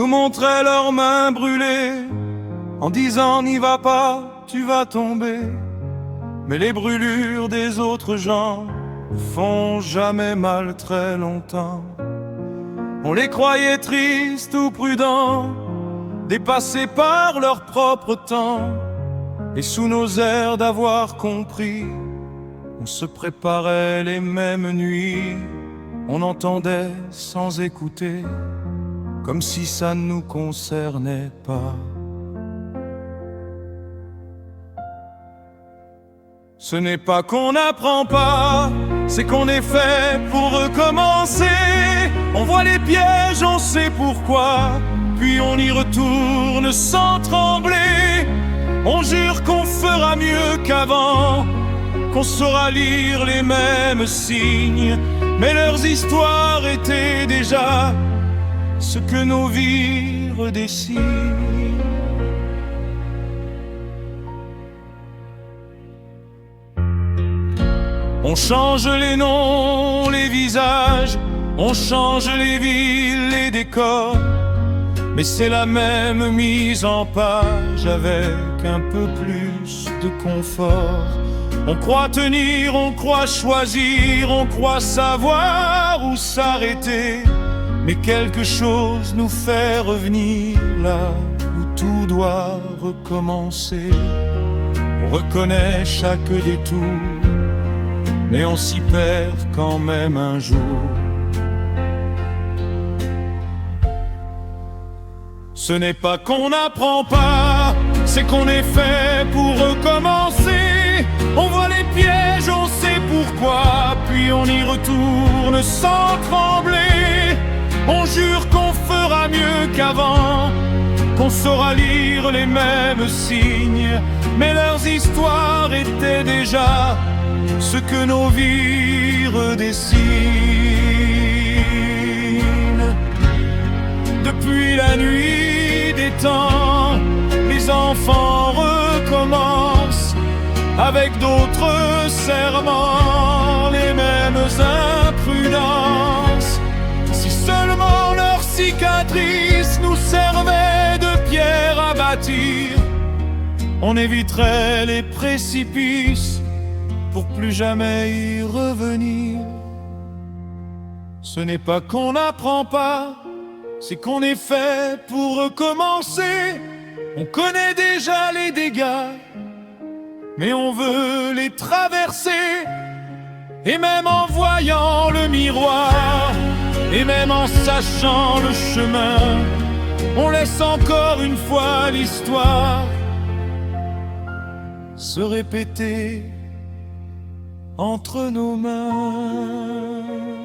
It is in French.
montraient leurs mains brûlées, en disant n'y va pas, tu vas tomber. Mais les brûlures des autres gens font jamais mal très longtemps. On les croyait tristes ou prudents, dépassés par leur propre temps. Et sous nos airs d'avoir compris, on se préparait les mêmes nuits. On entendait sans écouter, comme si ça ne nous concernait pas. Ce n'est pas qu'on n'apprend pas, c'est qu'on est fait pour recommencer. On voit les pièges, on sait pourquoi, puis on y retourne sans trembler. On jure qu'on fera mieux qu'avant, qu'on saura lire les mêmes signes. Mais leurs histoires étaient déjà ce que nos vies redessinent. On change les noms, les visages, on change les villes, les décors, mais c'est la même mise en page avec un peu plus de confort. On croit tenir, on croit choisir, on croit savoir où s'arrêter, mais quelque chose nous fait revenir là où tout doit recommencer. On reconnaît chaque détour, mais on s'y perd quand même un jour. Ce n'est pas qu'on n'apprend pas, c'est qu'on est fait pour recommencer. On voit les pièges, on sait pourquoi, puis on y retourne sans trembler. On jure qu'on fera mieux qu'avant, qu'on saura lire les mêmes signes. Mais leurs histoires étaient déjà ce que nos vies redessinent. Depuis la nuit des temps, les enfants recommencent avec d'autres serments, les mêmes imprudences. Si seulement leurs cicatrices nous servaient de pierre à bâtir, on éviterait les précipices pour plus jamais y revenir. Ce n'est pas qu'on n'apprend pas, c'est qu'on est fait pour recommencer. On connaît déjà les dégâts, mais on veut les traverser. Et même en voyant le miroir, et même en sachant le chemin, on laisse encore une fois l'histoire se répéter entre nos mains.